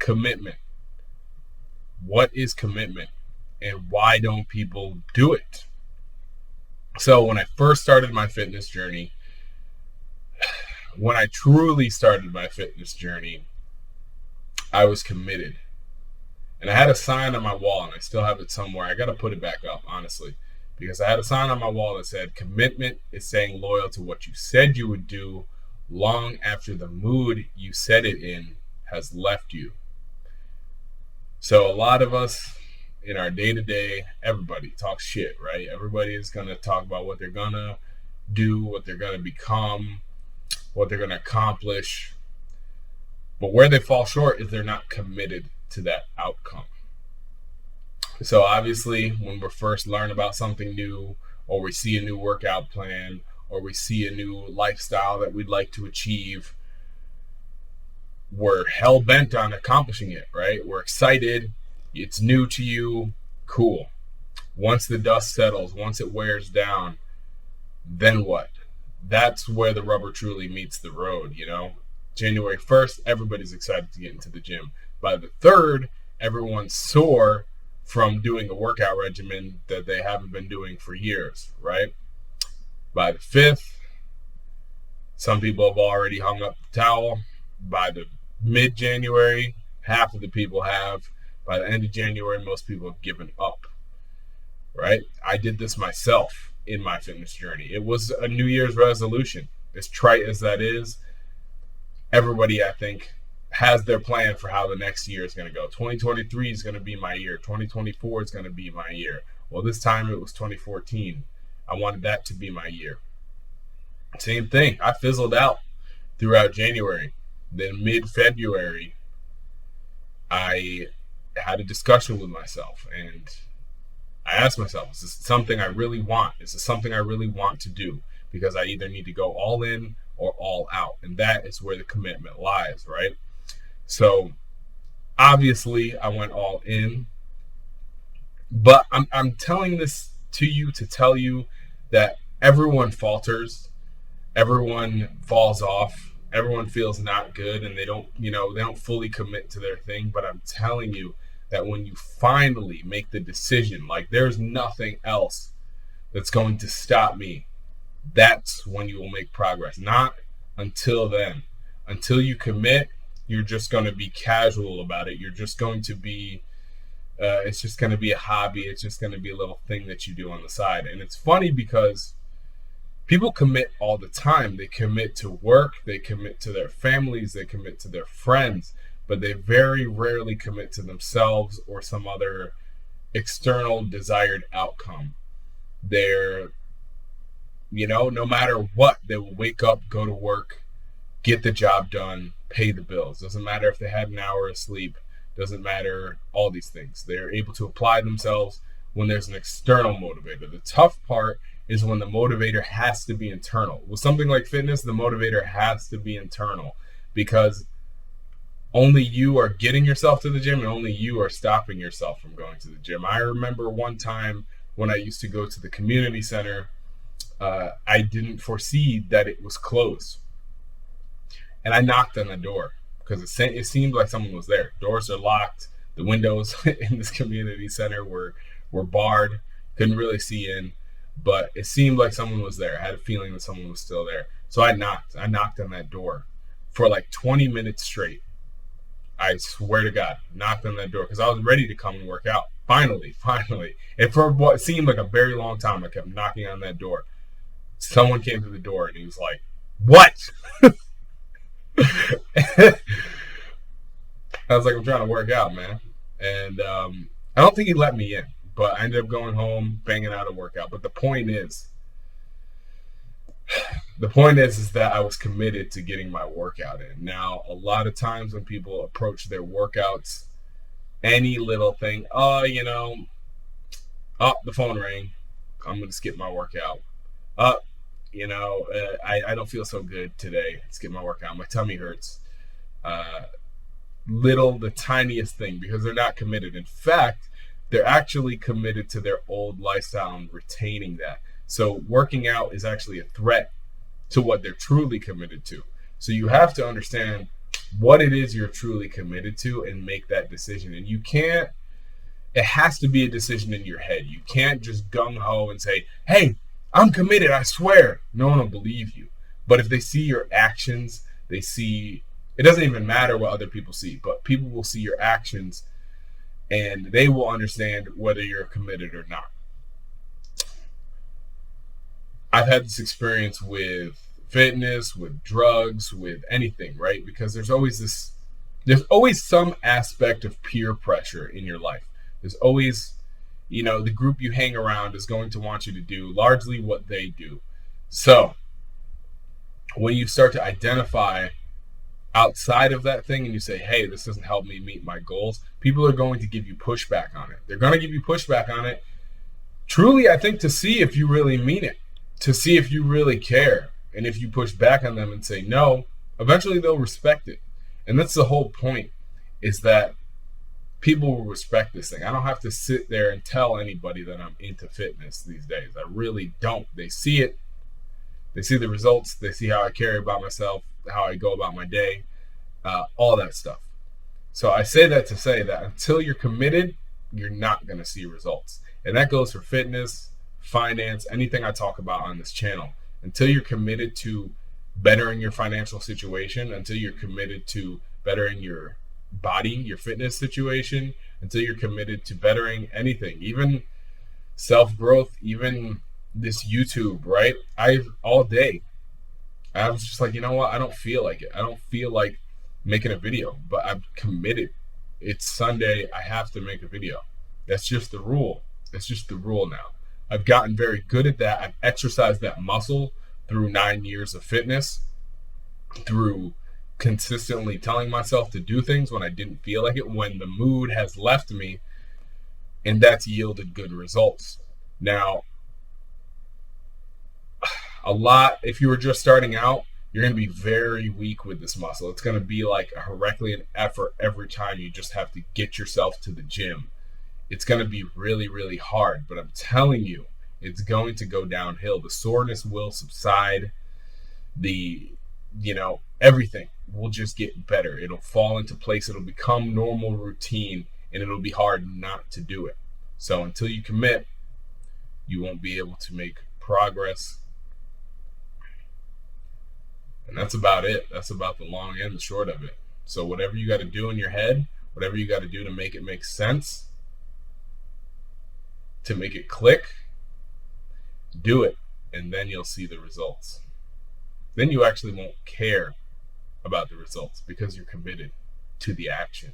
commitment. What is commitment, and why don't people do it? So when I first started my fitness journey, when I truly started my fitness journey, I was committed. And I had a sign on my wall, and I still have it somewhere. I got to put it back up, honestly, because I had a sign on my wall that said, commitment is staying loyal to what you said you would do long after the mood you said it in has left you. So a lot of us in our day-to-day, everybody talks shit, right? Everybody is going to talk about what they're going to do, what they're going to become, what they're going to accomplish. But where they fall short is they're not committed to that outcome. So obviously, when we first learn about something new, or we see a new workout plan, or we see a new lifestyle that we'd like to achieve, we're hell-bent on accomplishing it, right? We're excited. It's new to you. Cool. Once the dust settles, once it wears down, then what? That's where the rubber truly meets the road, you know? January 1st, everybody's excited to get into the gym. By the 3rd, everyone's sore from doing a workout regimen that they haven't been doing for years, right? By the 5th, some people have already hung up the towel. By the mid-January, half of the people have. By the end of January, most people have given up, right? I did this myself in my fitness journey. It was a New Year's resolution. As trite as that is, everybody, I think, has their plan for how the next year is going to go. 2023 is going to be my year. 2024 is going to be my year. Well, this time it was 2014. I wanted that to be my year. Same thing. I fizzled out throughout January. Then mid-February, I had a discussion with myself, and I asked myself, is this something I really want? Is this something I really want to do? Because I either need to go all in or all out. And that is where the commitment lies, right? So obviously I went all in, but I'm telling this to you to tell you that everyone falters, everyone falls off, everyone feels not good, and they don't fully commit to their thing. But I'm telling you that when you finally make the decision, like there's nothing else that's going to stop me, that's when you will make progress. Not until then. Until you commit, you're just going to be casual about it. You're just going to be, it's just going to be a hobby. It's just going to be a little thing that you do on the side. And it's funny because people commit all the time. They commit to work. They commit to their families. They commit to their friends. But they very rarely commit to themselves or some other external desired outcome. They're, no matter what, they will wake up, go to work, get the job done, pay the bills. Doesn't matter if they had an hour of sleep. Doesn't matter all these things. They're able to apply themselves when there's an external motivator. The tough part is when the motivator has to be internal. With something like fitness, the motivator has to be internal, because only you are getting yourself to the gym and only you are stopping yourself from going to the gym. I remember one time when I used to go to the community center, I didn't foresee that it was closed. And I knocked on the door because it seemed like someone was there. Doors are locked. The windows in this community center were barred. Couldn't really see in, but it seemed like someone was there. I had a feeling that someone was still there. So I knocked on that door for like 20 minutes straight. I swear to God, knocked on that door because I was ready to come and work out. Finally. And for what seemed like a very long time, I kept knocking on that door. Someone came to the door and he was like, "What?" I was like, "I'm trying to work out, man." And I don't think he let me in, but I ended up going home, banging out a workout. But the point is that I was committed to getting my workout in. Now, a lot of times when people approach their workouts, any little thing, the phone rang, I'm going to skip my workout. I don't feel so good today. Skip my workout. My tummy hurts. The tiniest thing, because they're not committed. In fact, they're actually committed to their old lifestyle and retaining that. So working out is actually a threat to what they're truly committed to. So you have to understand what it is you're truly committed to and make that decision. And you can't, it has to be a decision in your head. You can't just gung-ho and say, hey, I'm committed, I swear. No one will believe you. But if they see your actions, they see, it doesn't even matter what other people see, but people will see your actions and they will understand whether you're committed or not. I've had this experience with fitness, with drugs, with anything, right? Because there's always some aspect of peer pressure in your life. There's always, the group you hang around is going to want you to do largely what they do. So when you start to identify outside of that thing and you say, hey, this doesn't help me meet my goals, people are going to give you pushback on it. They're going to give you pushback on it, truly, I think, to see if you really mean it, to see if you really care. And if you push back on them and say no, eventually they'll respect it. And that's the whole point, is that people will respect this thing. I don't have to sit there and tell anybody that I'm into fitness these days. I really don't. They see it. They see the results. They see how I care about myself, how I go about my day, all that stuff. So I say that to say that until you're committed, you're not going to see results. And that goes for fitness, finance, anything I talk about on this channel. Until you're committed to bettering your financial situation, until you're committed to bettering your body, your fitness situation, until you're committed to bettering anything, even self-growth, even this YouTube, right? All day, I was just like, you know what? I don't feel like it. I don't feel like making a video, but I'm committed. It's Sunday. I have to make a video. That's just the rule. That's just the rule now. I've gotten very good at that. I've exercised that muscle through 9 years of fitness, through consistently telling myself to do things when I didn't feel like it, when the mood has left me, and that's yielded good results. Now, if you were just starting out, you're going to be very weak with this muscle. It's going to be like a Herculean effort every time you just have to get yourself to the gym. It's going to be really, really hard, but I'm telling you, it's going to go downhill. The soreness will subside. Everything will just get better. It'll fall into place. It'll become normal routine, and it'll be hard not to do it. So until you commit, you won't be able to make progress. And that's about it. That's about the long and the short of it. So whatever you got to do in your head, whatever you got to do to make it make sense, to make it click, do it, and then you'll see the results. Then you actually won't care about the results because you're committed to the action.